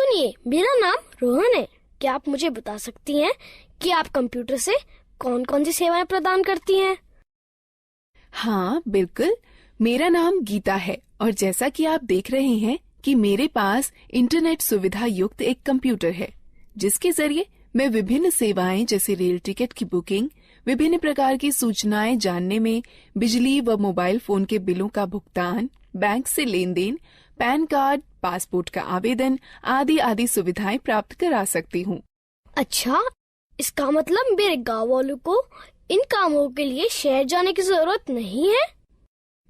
सुनिए, मेरा नाम रोहन है। क्या आप मुझे बता सकती हैं कि आप कंप्यूटर से कौन कौन सी सेवाएं प्रदान करती हैं? हाँ बिल्कुल, मेरा नाम गीता है और जैसा कि आप देख रहे हैं कि मेरे पास इंटरनेट सुविधा युक्त एक कंप्यूटर है, जिसके जरिए मैं विभिन्न सेवाएं जैसे रेल टिकट की बुकिंग, विभिन्न प्रकार की सूचनाएं जानने में, बिजली व मोबाइल फोन के बिलों का भुगतान, बैंक से लेन देन, पैन कार्ड, पासपोर्ट का आवेदन आदि आदि सुविधाएं प्राप्त करा सकती हूँ। अच्छा, इसका मतलब मेरे गाँव वालों को इन कामों के लिए शहर जाने की जरूरत नहीं है?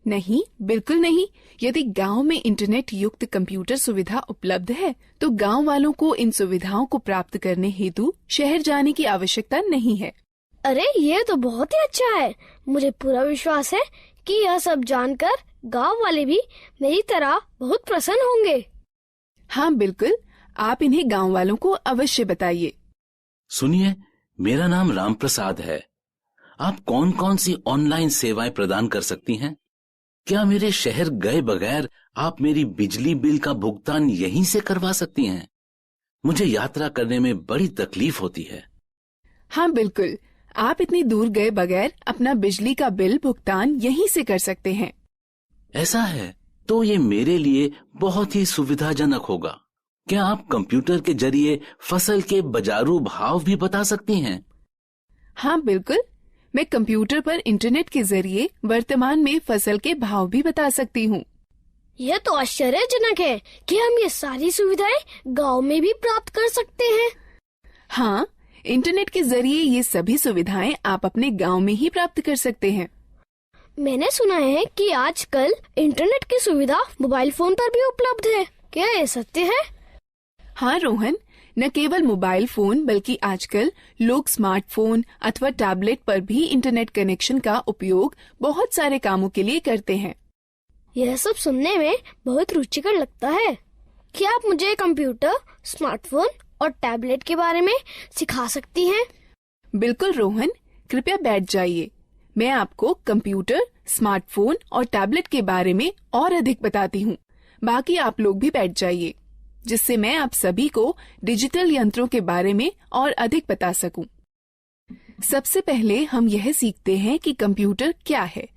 नहीं, बिल्कुल नहीं। यदि गांव में इंटरनेट युक्त कंप्यूटर सुविधा उपलब्ध है, तो गांव वालों को इन सुविधाओं को प्राप्त करने हेतु शहर जाने की आवश्यकता नहीं है। अरे, ये तो बहुत ही अच्छा है। मुझे पूरा विश्वास है कि यह सब जानकर गांव वाले भी मेरी तरह बहुत प्रसन्न होंगे। हाँ बिल्कुल, आप इन्हें गांव वालों को अवश्य बताइए। सुनिए, मेरा नाम राम प्रसाद है। आप कौन कौन सी ऑनलाइन सेवाएं प्रदान कर सकती हैं? क्या मेरे शहर गए बगैर आप मेरी बिजली बिल का भुगतान यहीं से करवा सकती हैं? मुझे यात्रा करने में बड़ी तकलीफ होती है। हाँ बिल्कुल, आप इतनी दूर गए बगैर अपना बिजली का बिल भुगतान यहीं से कर सकते हैं। ऐसा है तो ये मेरे लिए बहुत ही सुविधाजनक होगा। क्या आप कंप्यूटर के जरिए फसल के बाजारू भाव भी बता सकती हैं? हाँ बिल्कुल, मैं कंप्यूटर पर इंटरनेट के जरिए वर्तमान में फसल के भाव भी बता सकती हूँ। यह तो आश्चर्यजनक है कि हम ये सारी सुविधाएं गांव में भी प्राप्त कर सकते हैं। हाँ, इंटरनेट के जरिए ये सभी सुविधाएं आप अपने गांव में ही प्राप्त कर सकते हैं। मैंने सुना है कि आजकल इंटरनेट की सुविधा मोबाइल फोन पर भी उपलब्ध है। क्या ये सत्य है? हाँ रोहन, न केवल मोबाइल फोन बल्कि आजकल लोग स्मार्टफोन अथवा टैबलेट पर भी इंटरनेट कनेक्शन का उपयोग बहुत सारे कामों के लिए करते हैं। यह सब सुनने में बहुत रुचिकर लगता है। क्या आप मुझे कंप्यूटर, स्मार्टफोन और टैबलेट के बारे में सिखा सकती हैं? बिल्कुल रोहन, कृपया बैठ जाइए। मैं आपको कंप्यूटर, स्मार्टफोन और टैबलेट के बारे में और अधिक बताती हूँ। बाकी आप लोग भी बैठ जाइए, जिससे मैं आप सभी को डिजिटल यंत्रों के बारे में और अधिक बता सकूं। सबसे पहले हम यह सीखते हैं कि कंप्यूटर क्या है।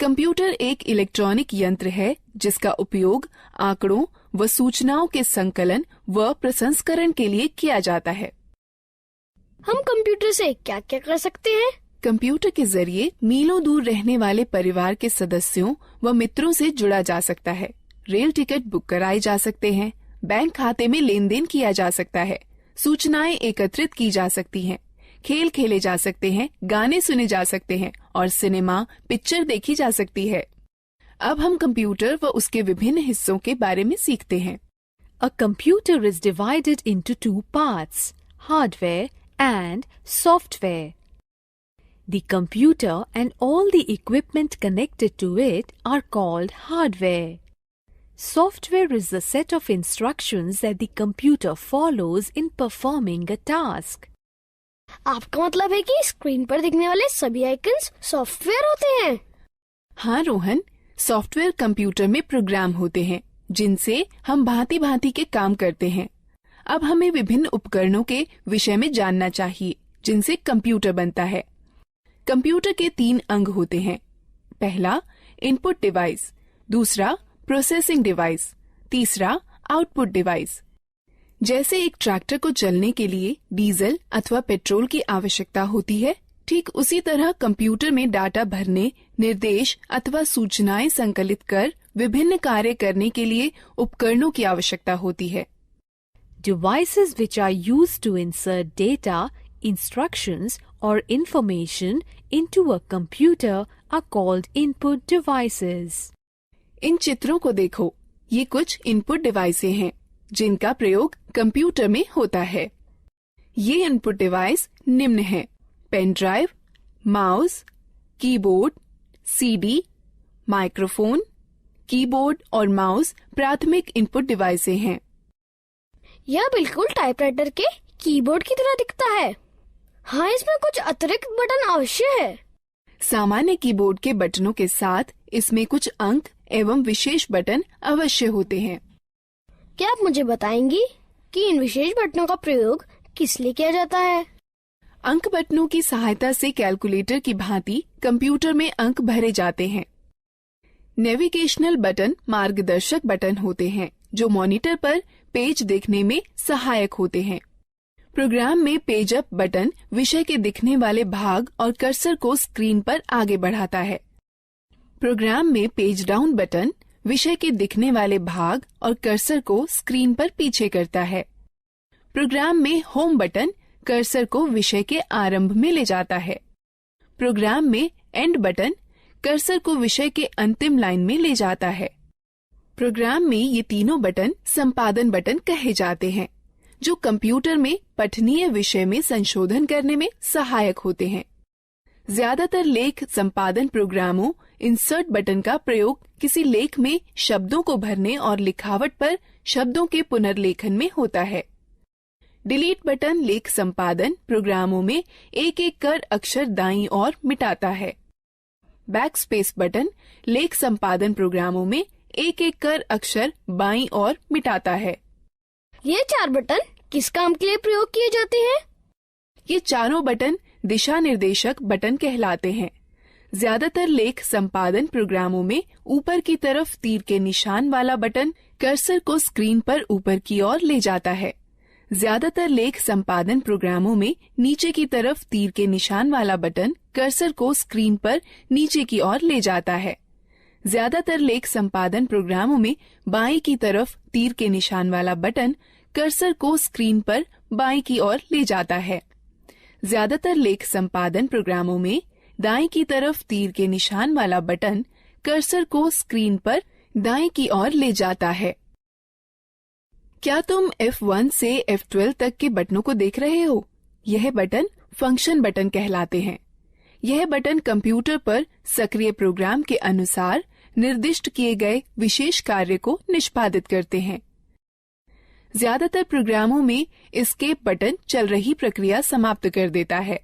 कंप्यूटर एक इलेक्ट्रॉनिक यंत्र है जिसका उपयोग आंकड़ों व सूचनाओं के संकलन व प्रसंस्करण के लिए किया जाता है। हम कंप्यूटर से क्या क्या कर सकते हैं? कंप्यूटर के जरिए मीलों दूर रहने वाले परिवार के सदस्यों व मित्रों से जुड़ा जा सकता है। रेल टिकट बुक कराए जा सकते हैं, बैंक खाते में लेन देन किया जा सकता है, सूचनाएं एकत्रित की जा सकती हैं, खेल खेले जा सकते हैं, गाने सुने जा सकते हैं और सिनेमा पिक्चर देखी जा सकती है। अब हम कंप्यूटर व उसके विभिन्न हिस्सों के बारे में सीखते हैं। A computer is divided into two parts, hardware and software. The computer and all the equipment connected to it are called hardware. Software is the set of instructions that the computer follows in performing a task. आपका मतलब है कि screen पर दिखने वाले सभी icons software होते हैं? हाँ रोहन, सॉफ्टवेयर कंप्यूटर में प्रोग्राम होते हैं जिनसे हम भांति भांति के काम करते हैं। अब हमें विभिन्न उपकरणों के विषय में जानना चाहिए जिनसे कंप्यूटर बनता है। कंप्यूटर के 3 अंग होते हैं। पहला इनपुट डिवाइस, दूसरा प्रोसेसिंग डिवाइस, तीसरा आउटपुट डिवाइस। जैसे एक ट्रैक्टर को चलने के लिए डीजल अथवा पेट्रोल की आवश्यकता होती है, ठीक उसी तरह कंप्यूटर में डाटा भरने, निर्देश अथवा सूचनाएं संकलित कर विभिन्न कार्य करने के लिए उपकरणों की आवश्यकता होती है। Devices which are used to insert data, instructions or information into a computer are called input devices. इन चित्रों को देखो, ये कुछ इनपुट डिवाइसें हैं जिनका प्रयोग कंप्यूटर में होता है। ये इनपुट डिवाइस निम्न हैं: pen drive, mouse, keyboard, CD, microphone. Keyboard और माउस प्राथमिक इनपुट डिवाइसें हैं। यह बिल्कुल टाइपराइटर के कीबोर्ड की तरह दिखता है। हाँ, इसमें कुछ अतिरिक्त बटन अवश्य है। सामान्य कीबोर्ड के बटनों के साथ इसमें कुछ अंक एवं विशेष बटन अवश्य होते हैं। क्या आप मुझे बताएंगी कि इन विशेष बटनों का प्रयोग किस लिए किया जाता है? अंक बटनों की सहायता से कैलकुलेटर की भांति कंप्यूटर में अंक भरे जाते हैं। नेविगेशनल बटन मार्गदर्शक बटन होते हैं जो मॉनिटर पर पेज देखने में सहायक होते हैं। प्रोग्राम में पेज अप बटन विषय के दिखने वाले भाग और कर्सर को स्क्रीन पर आगे बढ़ाता है। प्रोग्राम में पेज डाउन बटन विषय के दिखने वाले भाग और कर्सर को स्क्रीन पर पीछे करता है। प्रोग्राम में होम बटन कर्सर को विषय के आरंभ में ले जाता है। प्रोग्राम में एंड बटन कर्सर को विषय के अंतिम लाइन में ले जाता है। प्रोग्राम में ये तीनों बटन संपादन बटन कहे जाते हैं जो कंप्यूटर में पठनीय विषय में संशोधन करने में सहायक होते हैं। ज्यादातर लेख संपादन प्रोग्रामों इंसर्ट बटन का प्रयोग किसी लेख में शब्दों को भरने और लिखावट पर शब्दों के पुनर्लेखन में होता है। डिलीट बटन लेख संपादन प्रोग्रामों में एक एक कर अक्षर दाईं ओर मिटाता है। बैकस्पेस बटन लेख संपादन प्रोग्रामों में एक एक कर अक्षर बाईं ओर मिटाता है। ये 4 बटन किस काम के लिए प्रयोग किए जाते हैं? ये चारों बटन दिशा निर्देशक बटन कहलाते हैं। ज्यादातर लेख संपादन प्रोग्रामों में ऊपर की तरफ तीर के निशान वाला बटन कर्सर को स्क्रीन पर ऊपर की ओर ले जाता है। ज्यादातर लेख संपादन प्रोग्रामों में नीचे की तरफ तीर के निशान वाला बटन कर्सर को स्क्रीन पर नीचे की ओर ले जाता है। ज्यादातर लेख संपादन प्रोग्रामों में बाईं की तरफ तीर के निशान वाला बटन कर्सर को स्क्रीन पर बाईं की ओर ले जाता है। ज्यादातर लेख संपादन प्रोग्रामों में दाईं की तरफ तीर के निशान वाला बटन कर्सर को स्क्रीन पर दाईं की ओर ले जाता है। क्या तुम F1 से F12 तक के बटनों को देख रहे हो? यह बटन फंक्शन बटन कहलाते हैं। यह बटन कंप्यूटर पर सक्रिय प्रोग्राम के अनुसार निर्दिष्ट किए गए विशेष कार्य को निष्पादित करते हैं। ज्यादातर प्रोग्रामों में एस्केप बटन चल रही प्रक्रिया समाप्त कर देता है।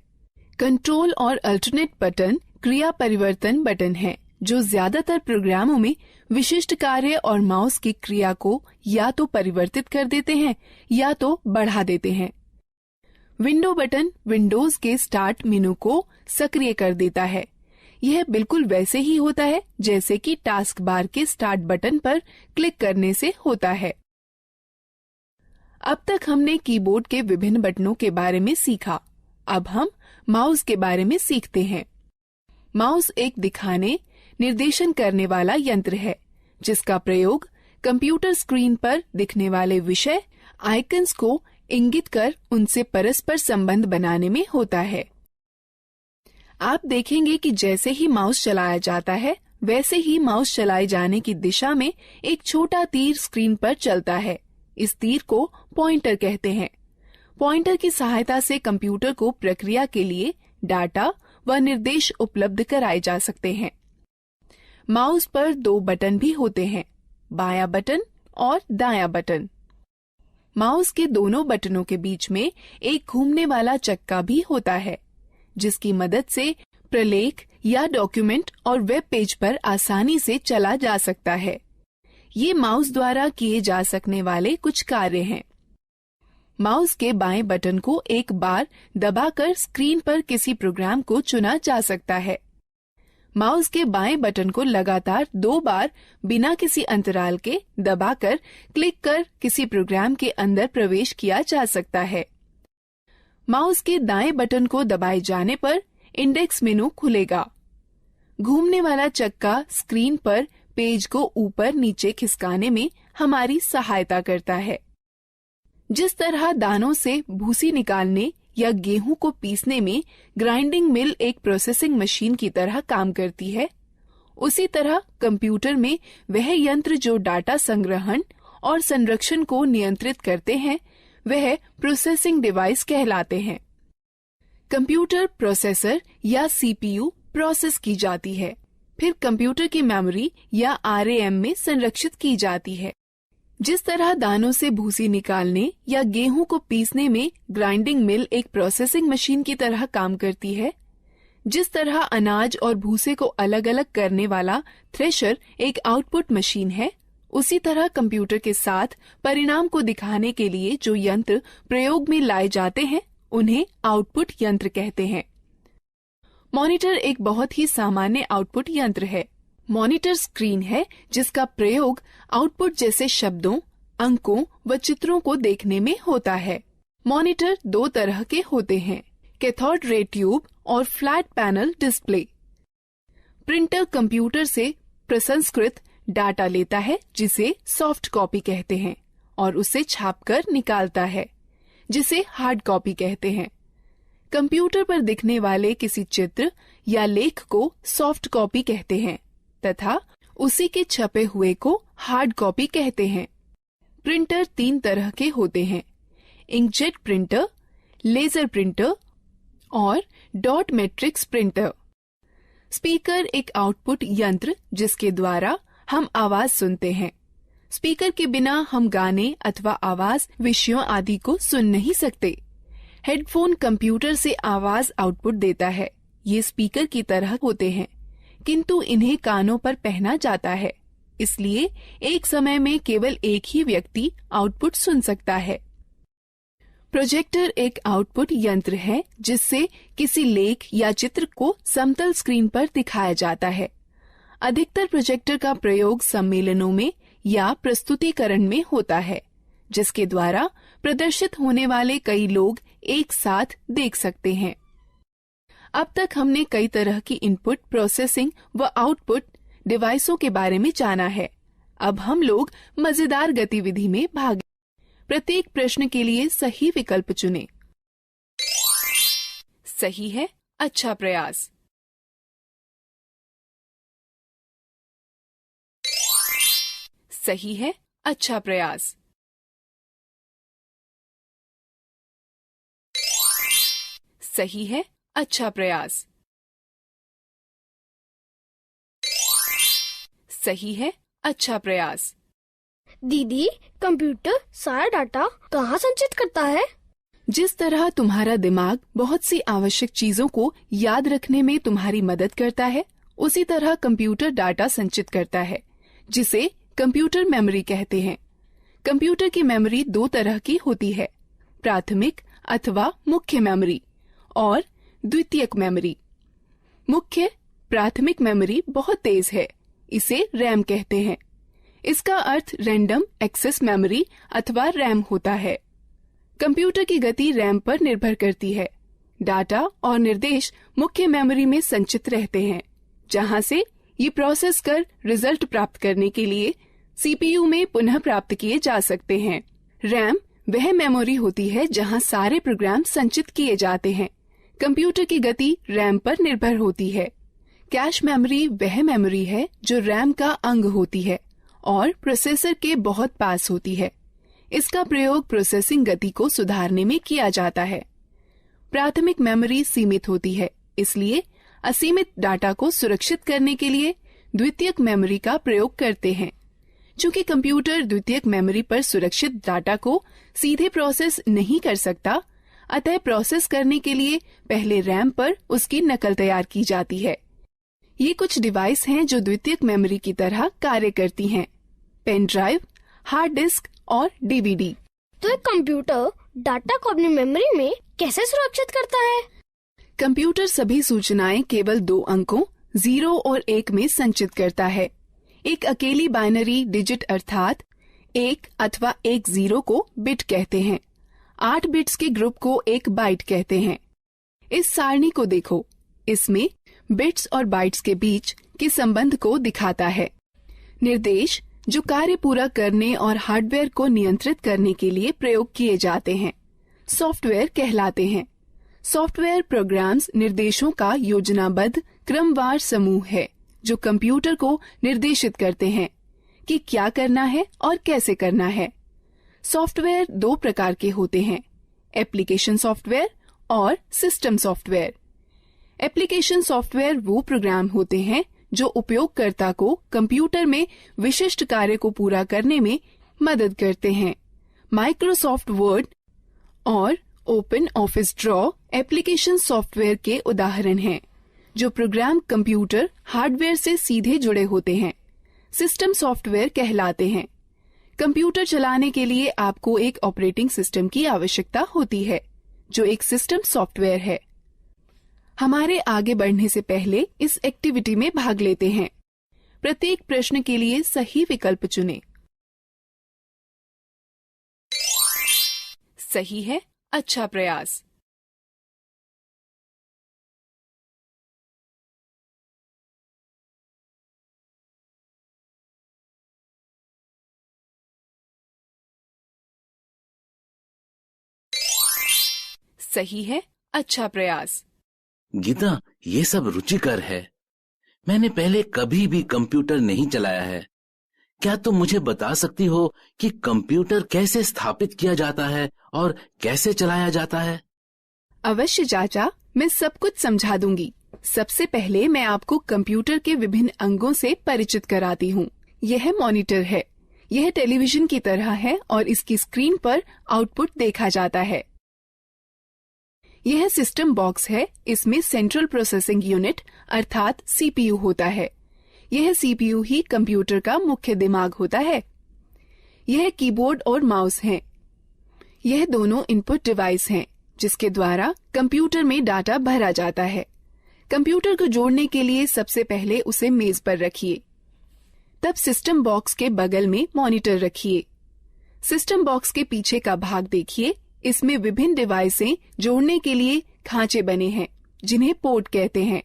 कंट्रोल और अल्टरनेट बटन क्रिया परिवर्तन बटन हैं, जो ज्यादातर प्रोग्रामों में विशिष्ट कार्य और माउस की क्रिया को या तो परिवर्तित कर देते हैं या तो बढ़ा देते हैं। विंडो बटन विंडोज के स्टार्ट मेनू को सक्रिय कर देता है। यह बिल्कुल वैसे ही होता है जैसे कि टास्क बार के स्टार्ट बटन पर क्लिक करने से होता है। अब तक हमने कीबोर्ड के विभिन्न बटनों के बारे में सीखा। अब हम माउस के बारे में सीखते हैं। माउस एक दिखाने, निर्देशन करने वाला यंत्र है जिसका प्रयोग कंप्यूटर स्क्रीन पर दिखने वाले विषय आइकन्स को इंगित कर उनसे परस्पर संबंध बनाने में होता है। आप देखेंगे कि जैसे ही माउस चलाया जाता है वैसे ही माउस चलाए जाने की दिशा में एक छोटा तीर स्क्रीन पर चलता है। इस तीर को पॉइंटर कहते हैं। पॉइंटर की सहायता से कंप्यूटर को प्रक्रिया के लिए डाटा व निर्देश उपलब्ध कराए जा सकते हैं। माउस पर 2 बटन भी होते हैं, बायां बटन और दायां बटन। माउस के दोनों बटनों के बीच में एक घूमने वाला चक्का भी होता है, जिसकी मदद से प्रलेख या डॉक्यूमेंट और वेब पेज पर आसानी से चला जा सकता है। ये माउस द्वारा किए जा सकने वाले कुछ कार्य हैं। माउस के बाएं बटन को एक बार दबाकर स्क्रीन पर किसी प्रोग्राम को चुना जा सकता है। माउस के बाएं बटन को लगातार 2 बार बिना किसी अंतराल के दबाकर क्लिक कर किसी प्रोग्राम के अंदर प्रवेश किया जा सकता है। माउस के दाएं बटन को दबाए जाने पर इंडेक्स मेनू खुलेगा। घूमने वाला चक्का स्क्रीन पर पेज को ऊपर नीचे खिसकाने में हमारी सहायता करता है। जिस तरह दानों से भूसी निकालने या गेहूं को पीसने में ग्राइंडिंग मिल एक प्रोसेसिंग मशीन की तरह काम करती है, उसी तरह कंप्यूटर में वह यंत्र जो डाटा संग्रहण और संरक्षण को नियंत्रित करते हैं वह प्रोसेसिंग डिवाइस कहलाते हैं। कंप्यूटर प्रोसेसर या सीपीयू प्रोसेस की जाती है, फिर कंप्यूटर की मेमोरी या आरएएम में संरक्षित की जाती है। जिस तरह दानों से भूसी निकालने या गेहूं को पीसने में ग्राइंडिंग मिल एक प्रोसेसिंग मशीन की तरह काम करती है, जिस तरह अनाज और भूसे को अलग अलग करने वाला थ्रेशर एक आउटपुट मशीन है, उसी तरह कंप्यूटर के साथ परिणाम को दिखाने के लिए जो यंत्र प्रयोग में लाए जाते हैं उन्हें आउटपुट यंत्र कहते हैं। मॉनिटर एक बहुत ही सामान्य आउटपुट यंत्र है। मॉनिटर स्क्रीन है जिसका प्रयोग आउटपुट जैसे शब्दों, अंकों व चित्रों को देखने में होता है। मॉनिटर दो तरह के होते हैं, कैथोड रे ट्यूब और flat panel display. Printer computer से प्रसंस्कृत डाटा लेता है जिसे सॉफ्ट कॉपी कहते हैं और उसे छापकर निकालता है जिसे हार्ड कॉपी कहते हैं। कंप्यूटर पर दिखने वाले किसी चित्र या लेख को सॉफ्ट कॉपी कहते हैं तथा उसी के छपे हुए को हार्ड कॉपी कहते हैं। प्रिंटर तीन तरह के होते हैं, इंकजेट प्रिंटर, लेजर प्रिंटर और डॉट मैट्रिक्स प्रिंटर। स्पीकर एक आउटपुट यंत्र जिसके द्वारा हम आवाज सुनते हैं। स्पीकर के बिना हम गाने अथवा आवाज विषयों आदि को सुन नहीं सकते। हेडफोन कंप्यूटर से आवाज आउटपुट देता है। ये स्पीकर की तरह होते हैं किंतु इन्हें कानों पर पहना जाता है, इसलिए एक समय में केवल एक ही व्यक्ति आउटपुट सुन सकता है। प्रोजेक्टर एक आउटपुट यंत्र है जिससे किसी लेख या चित्र को समतल स्क्रीन पर दिखाया जाता है। अधिकतर प्रोजेक्टर का प्रयोग सम्मेलनों में या प्रस्तुतिकरण में होता है जिसके द्वारा प्रदर्शित होने वाले कई लोग एक साथ देख सकते हैं। अब तक हमने कई तरह की इनपुट प्रोसेसिंग व आउटपुट डिवाइसों के बारे में जाना है। अब हम लोग मजेदार गतिविधि में भाग लें। प्रत्येक प्रश्न के लिए सही विकल्प चुनें। सही है, अच्छा प्रयास। सही है, अच्छा प्रयास। सही है, अच्छा प्रयास। सही है, अच्छा प्रयास। दीदी, कंप्यूटर सारा डाटा कहाँ संचित करता है? जिस तरह तुम्हारा दिमाग बहुत सी आवश्यक चीजों को याद रखने में तुम्हारी मदद करता है, उसी तरह कंप्यूटर डाटा संचित करता है जिसे कंप्यूटर मेमोरी कहते हैं। कंप्यूटर की मेमोरी दो तरह की होती है, प्राथमिक अथवा मुख्य मेमोरी और द्वितीयक मेमोरी। मुख्य प्राथमिक मेमोरी बहुत तेज है, इसे रैम कहते हैं। इसका अर्थ रैंडम एक्सेस मेमोरी अथवा रैम होता है। कंप्यूटर की गति रैम पर निर्भर करती है। डाटा और निर्देश मुख्य मेमोरी में संचित रहते हैं, जहां से ये प्रोसेस कर रिजल्ट प्राप्त करने के लिए सीपीयू में पुनः प्राप्त किए जा सकते हैं। रैम वह मेमोरी होती है जहां सारे प्रोग्राम संचित किए जाते हैं। कंप्यूटर की गति रैम पर निर्भर होती है। कैश मेमोरी वह मेमोरी है जो रैम का अंग होती है और प्रोसेसर के बहुत पास होती है। इसका प्रयोग प्रोसेसिंग गति को सुधारने में किया जाता है। प्राथमिक मेमोरी सीमित होती है, इसलिए असीमित डाटा को सुरक्षित करने के लिए द्वितीयक मेमोरी का प्रयोग करते हैं। चूंकि कंप्यूटर द्वितीयक मेमोरी पर सुरक्षित डाटा को सीधे प्रोसेस नहीं कर सकता, अतः प्रोसेस करने के लिए पहले रैम पर उसकी नकल तैयार की जाती है। ये कुछ डिवाइस हैं जो द्वितीयक मेमोरी की तरह कार्य करती हैं, पेन ड्राइव, हार्ड डिस्क और डीवीडी। तो एक कंप्यूटर डाटा को अपनी मेमोरी में कैसे सुरक्षित करता है? कंप्यूटर सभी सूचनाएं केवल दो अंकों 0 और 1 में संचित करता है। एक अकेली बाइनरी डिजिट अर्थात 1 अथवा 1 0 को बिट कहते हैं। 8 बिट्स के ग्रुप को एक बाइट कहते हैं। इस सारणी को देखो, इसमें बिट्स और बाइट्स के बीच के संबंध को दिखाता है। निर्देश जो कार्य पूरा करने और हार्डवेयर को नियंत्रित करने के लिए प्रयोग किए जाते हैं, सॉफ्टवेयर कहलाते हैं। सॉफ्टवेयर प्रोग्राम्स निर्देशों का योजनाबद्ध क्रमवार समूह है जो कंप्यूटर को निर्देशित करते हैं कि क्या करना है और कैसे करना है। सॉफ्टवेयर दो प्रकार के होते हैं, एप्लीकेशन सॉफ्टवेयर और सिस्टम सॉफ्टवेयर। एप्लीकेशन सॉफ्टवेयर वो प्रोग्राम होते हैं जो उपयोगकर्ता को कंप्यूटर में विशिष्ट कार्य को पूरा करने में मदद करते हैं। माइक्रोसॉफ्ट वर्ड और open office draw application software के उदाहरण हैं, जो प्रोग्राम कंप्यूटर हार्डवेयर से सीधे जुड़े होते हैं। सिस्टम सॉफ्टवेयर कहलाते हैं। कंप्यूटर चलाने के लिए आपको एक ऑपरेटिंग सिस्टम की आवश्यकता होती है, जो एक सिस्टम सॉफ्टवेयर है। हमारे आगे बढ़ने से पहले इस एक्टिविटी में भाग लेते हैं। प्रत्येक प्रश्न के लिए सही विकल्प चुनें। सही है, अच्छा प्रयास। सही है, अच्छा प्रयास। गीता, ये सब रुचिकर है। मैंने पहले कभी भी कंप्यूटर नहीं चलाया है। क्या तुम मुझे बता सकती हो कि कंप्यूटर कैसे स्थापित किया जाता है और कैसे चलाया जाता है? अवश्य चाचा, मैं सब कुछ समझा दूंगी। सबसे पहले मैं आपको कंप्यूटर के विभिन्न अंगों से परिचित कराती हूँ। यह मॉनिटर है। यह टेलीविजन की तरह है और इसकी स्क्रीन पर आउटपुट देखा जाता है। यह सिस्टम बॉक्स है। इसमें सेंट्रल प्रोसेसिंग यूनिट अर्थात सीपीयू होता है। यह सीपीयू ही कंप्यूटर का मुख्य दिमाग होता है। यह कीबोर्ड और माउस हैं। यह दोनों इनपुट डिवाइस हैं, जिसके द्वारा कंप्यूटर में डाटा भरा जाता है। कंप्यूटर को जोड़ने के लिए सबसे पहले उसे मेज पर रखिए। तब सिस्टम बॉक्स के बगल में मॉनिटर रखिए। सिस्टम बॉक्स के पीछे का भाग देखिए। इसमें विभिन्न डिवाइसें जोड़ने के लिए खांचे बने हैं, जिन्हें पोर्ट कहते हैं।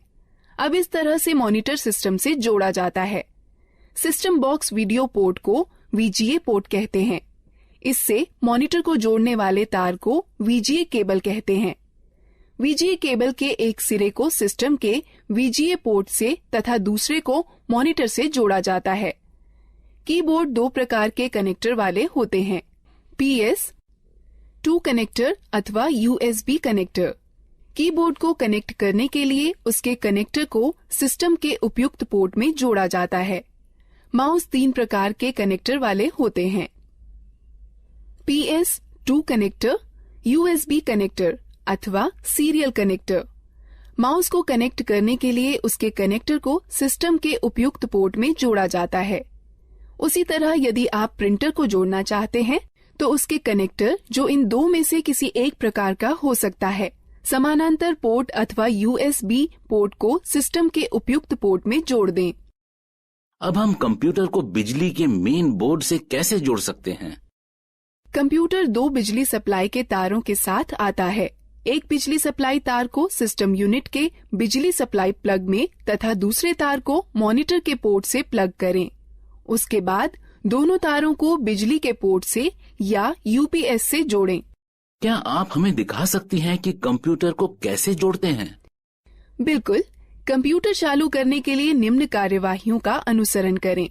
अब इस तरह से मॉनिटर सिस्टम से जोड़ा जाता है। सिस्टम बॉक्स वीडियो पोर्ट को वीजीए पोर्ट कहते हैं। इससे मॉनिटर को जोड़ने वाले तार को वीजीए केबल कहते हैं। वीजीए केबल के एक सिरे को सिस्टम के वीजीए पोर्ट से तथा दूसरे को मॉनिटर से जोड़ा जाता है। कीबोर्ड दो प्रकार के कनेक्टर वाले होते हैं, PS2 कनेक्टर अथवा USB कनेक्टर। कीबोर्ड को कनेक्ट करने के लिए उसके कनेक्टर को सिस्टम के उपयुक्त पोर्ट में जोड़ा जाता है। माउस 3 प्रकार के कनेक्टर वाले होते हैं, PS2 कनेक्टर, USB कनेक्टर अथवा सीरियल कनेक्टर। माउस को कनेक्ट करने के लिए उसके कनेक्टर को सिस्टम के उपयुक्त पोर्ट में जोड़ा जाता है। उसी तरह यदि आप प्रिंटर को जोड़ना चाहते हैं तो उसके कनेक्टर, जो इन दो में से किसी एक प्रकार का हो सकता है, समानांतर पोर्ट अथवा USB पोर्ट को सिस्टम के उपयुक्त पोर्ट में जोड़ दें। अब हम कंप्यूटर को बिजली के मेन बोर्ड से कैसे जोड़ सकते हैं? कंप्यूटर 2 बिजली सप्लाई के तारों के साथ आता है। एक बिजली सप्लाई तार को सिस्टम यूनिट के बिजली सप्लाई प्लग में तथा दूसरे तार को मॉनिटर के पोर्ट से प्लग करें। उसके बाद दोनों तारों को बिजली के पोर्ट से या UPS से जोड़ें। क्या आप हमें दिखा सकती हैं कि कंप्यूटर को कैसे जोड़ते हैं? बिल्कुल। कंप्यूटर चालू करने के लिए निम्न कार्यवाहियों का अनुसरण करें।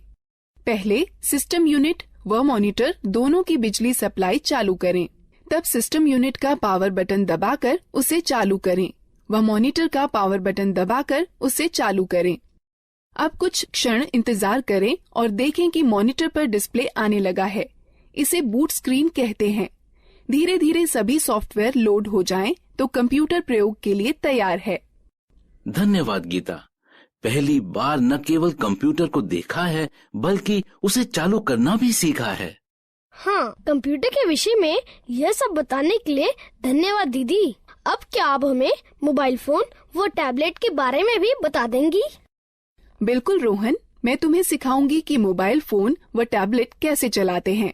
पहले सिस्टम यूनिट व मॉनिटर दोनों की बिजली सप्लाई चालू करें। तब सिस्टम यूनिट का पावर बटन दबाकर उसे चालू करें व मॉनिटर का पावर बटन दबाकर उसे चालू करें। अब कुछ क्षण इंतजार करें और देखें कि मॉनिटर पर डिस्प्ले आने लगा है। इसे बूट स्क्रीन कहते हैं। धीरे धीरे सभी सॉफ्टवेयर लोड हो जाएं तो कंप्यूटर प्रयोग के लिए तैयार है। धन्यवाद गीता। पहली बार न केवल कंप्यूटर को देखा है बल्कि उसे चालू करना भी सीखा है। हाँ, कंप्यूटर के विषय में यह सब बताने के लिए धन्यवाद दीदी। अब क्या आप हमें मोबाइल फोन व टैबलेट के बारे में भी बता देंगी? बिल्कुल रोहन, मैं तुम्हें सिखाऊंगी कि मोबाइल फोन व टैबलेट कैसे चलाते हैं।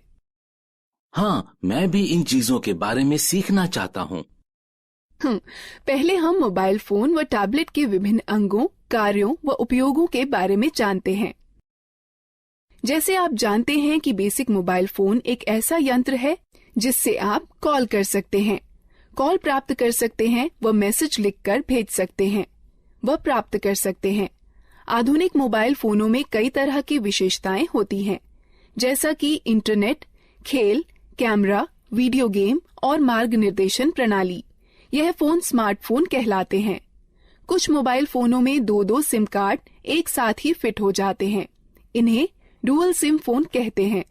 हाँ, मैं भी इन चीजों के बारे में सीखना चाहता हूँ। पहले हम मोबाइल फोन व टैबलेट के विभिन्न अंगों, कार्यों व उपयोगों के बारे में जानते हैं। जैसे आप जानते हैं कि बेसिक मोबाइल फोन एक ऐसा यंत्र है जिससे आप कॉल कर सकते हैं, कॉल प्राप्त कर सकते हैं व मैसेज लिखकर भेज सकते हैं व प्राप्त कर सकते हैं। आधुनिक मोबाइल फोनों में कई तरह की विशेषताएं होती हैं, जैसा कि इंटरनेट, खेल, कैमरा, वीडियो गेम और मार्ग निर्देशन प्रणाली। यह फोन स्मार्टफोन कहलाते हैं। कुछ मोबाइल फोनों में 2-2 सिम कार्ड एक साथ ही फिट हो जाते हैं। इन्हें डुअल सिम फोन कहते हैं।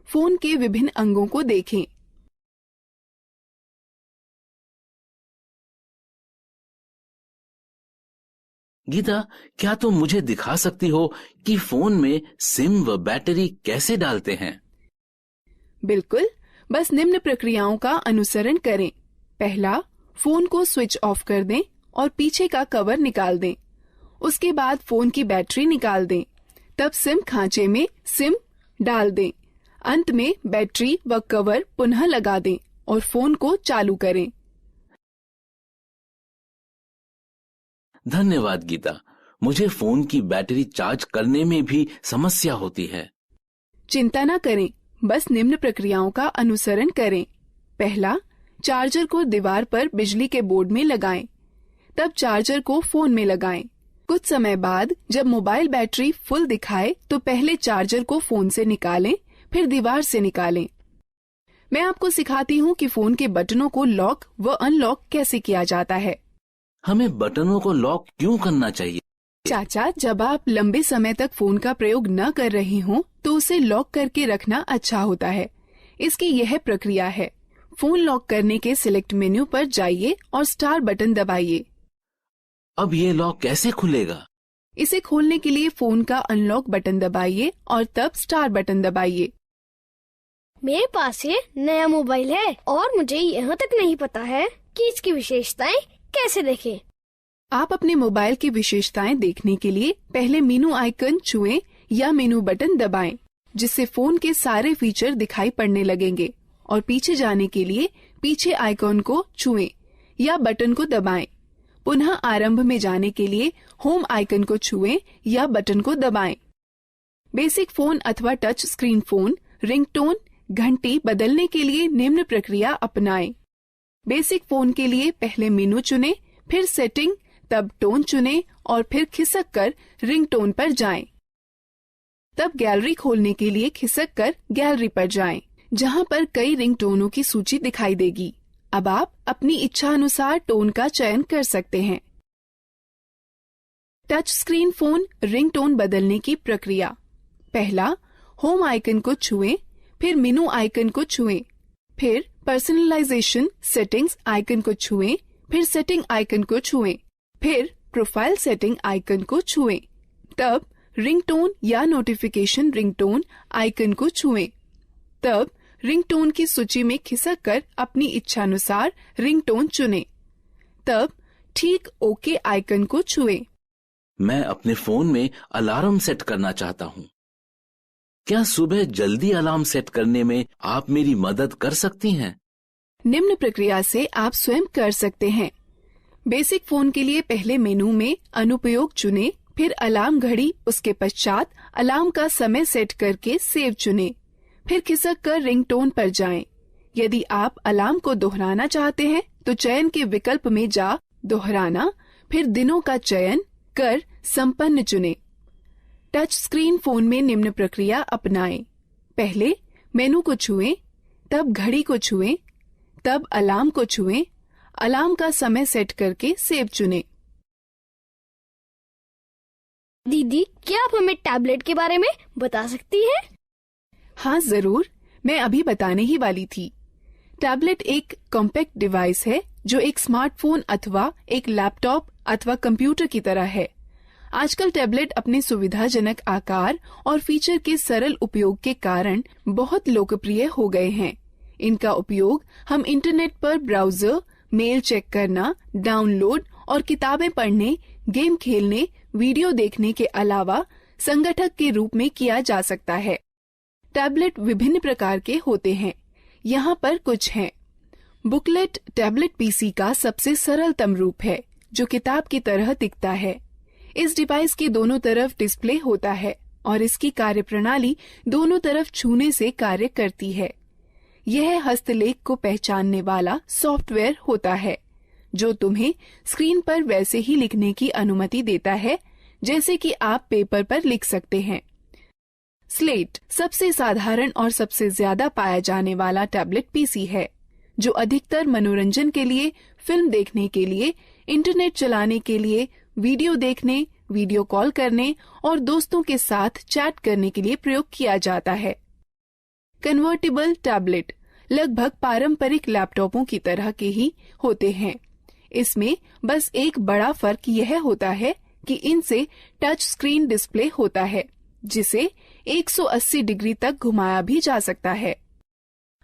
फोन के विभिन्न अंगों को देखें। गीता, क्या तुम मुझे दिखा सकती हो कि फोन में सिम व बैटरी कैसे डालते हैं? बिल्कुल, बस निम्न प्रक्रियाओं का अनुसरण करें। पहला, फोन को स्विच ऑफ कर दें और पीछे का कवर निकाल दें। उसके बाद फोन की बैटरी निकाल दें। तब सिम खांचे में सिम डाल दें। अंत में बैटरी व कवर पुनः लगा दें और फोन को चालू करें। धन्यवाद गीता, मुझे फोन की बैटरी चार्ज करने में भी समस्या होती है। चिंता न करें, बस निम्न प्रक्रियाओं का अनुसरण करें। पहला, चार्जर को दीवार पर बिजली के बोर्ड में लगाएं। तब चार्जर को फोन में लगाएं। कुछ समय बाद जब मोबाइल बैटरी फुल दिखाए तो पहले चार्जर को फोन से निकालें, फिर दीवार से निकालें। मैं आपको सिखाती हूँ कि फोन के बटनों को लॉक व अनलॉक कैसे किया जाता है। हमें बटनों को लॉक क्यों करना चाहिए? चाचा, जब आप लंबे समय तक फोन का प्रयोग न कर रही हों तो उसे लॉक करके रखना अच्छा होता है। इसकी यह प्रक्रिया है। फोन लॉक करने के सिलेक्ट मेन्यू पर जाइए और स्टार बटन दबाइए। अब ये लॉक कैसे खुलेगा? इसे खोलने के लिए फोन का अनलॉक बटन दबाइए और तब स्टार बटन दबाइए। मेरे पास ये नया मोबाइल है और मुझे यहाँ तक नहीं पता है कि इसकी विशेषताएं कैसे देखें। आप अपने मोबाइल की विशेषताएं देखने के लिए पहले मेनू आइकन छुएं या मेनू बटन दबाएं, जिससे फोन के सारे फीचर दिखाई पड़ने लगेंगे। और पीछे जाने के लिए पीछे आइकन को छुएं या बटन को दबाएं। पुनः आरंभ में जाने के लिए होम आइकन को छुएं या बटन को दबाएं। बेसिक फोन अथवा टच स्क्रीन फोन रिंगटोन घंटी बदलने के लिए निम्न प्रक्रिया अपनाएं। बेसिक फोन के लिए पहले मेनू चुनें, फिर सेटिंग, तब टोन चुनें और फिर खिसक कर रिंगटोन पर जाएं। तब गैलरी खोलने के लिए खिसक कर गैलरी पर जाएं, जहां पर कई रिंगटोनों की सूची दिखाई देगी। अब आप अपनी इच्छा अनुसार टोन का चयन कर सकते हैं। टच स्क्रीन फोन रिंगटोन बदलने की प्रक्रिया। पहला, होम आइकन को छुएं, फिर मेनू आइकन को छुएं, फिर पर्सनलाइजेशन सेटिंग्स आइकन को छुएं, फिर सेटिंग आइकन को छुएं, फिर प्रोफाइल सेटिंग आइकन को छुएं। तब रिंगटोन या नोटिफिकेशन रिंगटोन आइकन को छुएं। तब रिंगटोन की सूची में खिसक कर अपनी इच्छानुसार रिंगटोन चुनें। तब ठीक ओके आइकन को छुएं। मैं अपने फोन में अलार्म सेट करना चाहता हूँ। क्या सुबह जल्दी अलार्म सेट करने में आप मेरी मदद कर सकती हैं? निम्न प्रक्रिया से आप स्वयं कर सकते हैं। बेसिक फोन के लिए पहले मेनू में अनुपयोग चुनें, फिर अलार्म घड़ी, उसके पश्चात अलार्म का समय सेट करके सेव चुनें, फिर खिसक कर रिंगटोन पर जाएं। यदि आप अलार्म को दोहराना चाहते हैं तो चयन के विकल्प में जा दोहराना, फिर दिनों का चयन कर संपन्न चुनें। टच स्क्रीन फोन में निम्न प्रक्रिया अपनाएं। पहले मेनू को छुएं, तब घड़ी को छुएं, तब अलार्म को छुएं, अलार्म का समय सेट करके सेव चुनें। दीदी, क्या आप हमें टैबलेट के बारे में बता सकती हैं? हाँ जरूर, मैं अभी बताने ही वाली थी। टैबलेट एक कॉम्पैक्ट डिवाइस है जो एक स्मार्टफोन अथवा एक लैपटॉप अथवा कंप्यूटर की तरह है। आजकल टैबलेट अपने सुविधाजनक आकार और फीचर के सरल उपयोग के कारण बहुत लोकप्रिय हो गए हैं। इनका उपयोग हम इंटरनेट पर ब्राउजर, मेल चेक करना, डाउनलोड और किताबें पढ़ने, गेम खेलने, वीडियो देखने के अलावा संगठक के रूप में किया जा सकता है। टैबलेट विभिन्न प्रकार के होते हैं। यहाँ पर कुछ हैं। बुकलेट टैबलेट पीसी का सबसे सरलतम रूप है, जो किताब की तरह दिखता है। इस डिवाइस के दोनों तरफ डिस्प्ले होता है और इसकी कार्यप्रणाली दोनों तरफ छूने से कार्य करती है। यह हस्तलेख को पहचानने वाला सॉफ्टवेयर होता है, जो तुम्हें स्क्रीन पर वैसे ही लिखने की अनुमति देता है जैसे कि आप पेपर पर लिख सकते हैं। स्लेट सबसे साधारण और सबसे ज्यादा पाया जाने वाला टैबलेट पीसी है, जो अधिकतर मनोरंजन के लिए, फिल्म देखने के लिए, इंटरनेट चलाने के लिए, वीडियो देखने, वीडियो कॉल करने और दोस्तों के साथ चैट करने के लिए प्रयोग किया जाता है। कन्वर्टेबल टैबलेट लगभग पारंपरिक लैपटॉपों की तरह के ही होते हैं। इसमें बस एक बड़ा फर्क यह होता है कि इनसे टच स्क्रीन डिस्प्ले होता है, जिसे 180 डिग्री तक घुमाया भी जा सकता है।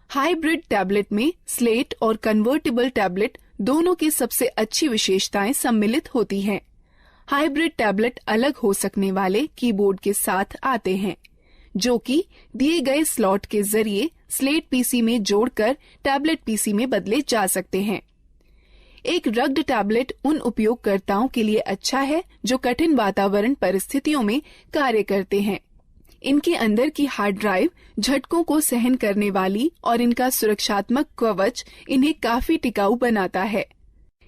हाइब्रिड टैबलेट में स्लेट और कन्वर्टेबल टैबलेट दोनों की सबसे अच्छी विशेषताएं सम्मिलित होती हैं। हाइब्रिड टैबलेट अलग हो सकने वाले कीबोर्ड के साथ आते हैं, जो कि दिए गए स्लॉट के जरिए स्लेट पीसी में जोड़कर टैबलेट पीसी में बदले जा सकते हैं। एक रग्ड टैबलेट उन उपयोगकर्ताओं के लिए अच्छा है जो कठिन वातावरण परिस्थितियों में कार्य करते हैं। इनके अंदर की हार्ड ड्राइव झटकों को सहन करने वाली और इनका सुरक्षात्मक कवच इन्हें काफी टिकाऊ बनाता है।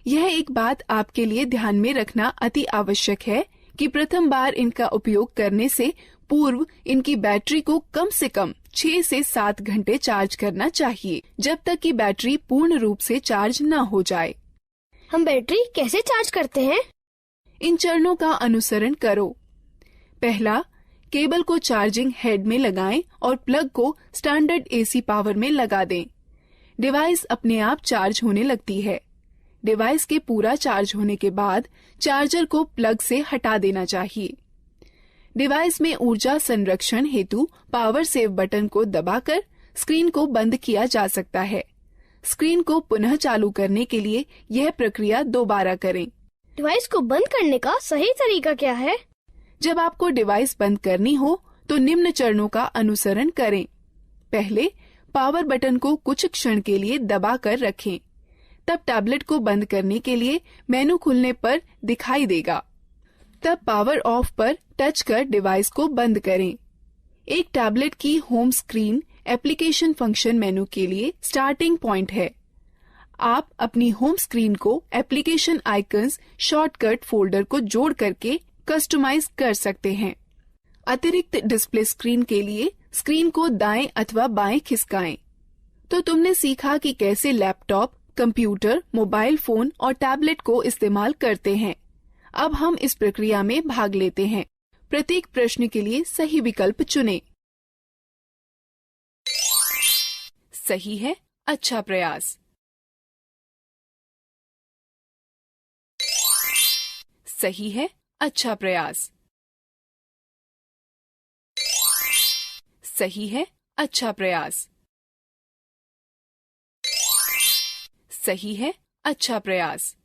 यह एक बात आपके लिए ध्यान में रखना अति आवश्यक है कि प्रथम बार इनका उपयोग करने से पूर्व इनकी बैटरी को कम से कम 6 से 7 घंटे चार्ज करना चाहिए, जब तक कि बैटरी पूर्ण रूप से चार्ज न हो जाए। हम बैटरी कैसे चार्ज करते हैं? इन चरणों का अनुसरण करो। पहला, केबल को चार्जिंग हेड में लगाएं और प्लग को स्टैंडर्ड एसी पावर में लगा दें। डिवाइस अपने आप चार्ज होने लगती है। डिवाइस के पूरा चार्ज होने के बाद चार्जर को प्लग से हटा देना चाहिए। डिवाइस में ऊर्जा संरक्षण हेतु पावर सेव बटन को दबाकर स्क्रीन को बंद किया जा सकता है। स्क्रीन को पुनः चालू करने के लिए यह प्रक्रिया दोबारा करें। डिवाइस को बंद करने का सही तरीका क्या है? जब आपको डिवाइस बंद करनी हो तो निम्न चरणों का अनुसरण करें। पहले, पावर बटन को कुछ क्षण के लिए दबा कर रखें। तब टैबलेट को बंद करने के लिए मेनू खुलने पर दिखाई देगा। तब पावर ऑफ पर टच कर डिवाइस को बंद करें। एक टैबलेट की होम स्क्रीन एप्लीकेशन फंक्शन मेनू के लिए स्टार्टिंग पॉइंट है। आप अपनी होम स्क्रीन को एप्लीकेशन आइकन्स शॉर्टकट फोल्डर को जोड़ करके कस्टमाइज कर सकते हैं। अतिरिक्त डिस्प्ले स्क्रीन के लिए स्क्रीन को दाएं अथवा बाएं खिसकाएं। तो तुमने सीखा कि कैसे लैपटॉप, कंप्यूटर, मोबाइल फोन और टैबलेट को इस्तेमाल करते हैं। अब हम इस प्रक्रिया में भाग लेते हैं। प्रत्येक प्रश्न के लिए सही विकल्प चुनें। सही है, अच्छा प्रयास। सही है, अच्छा प्रयास। सही है, अच्छा प्रयास। सही है, अच्छा प्रयास।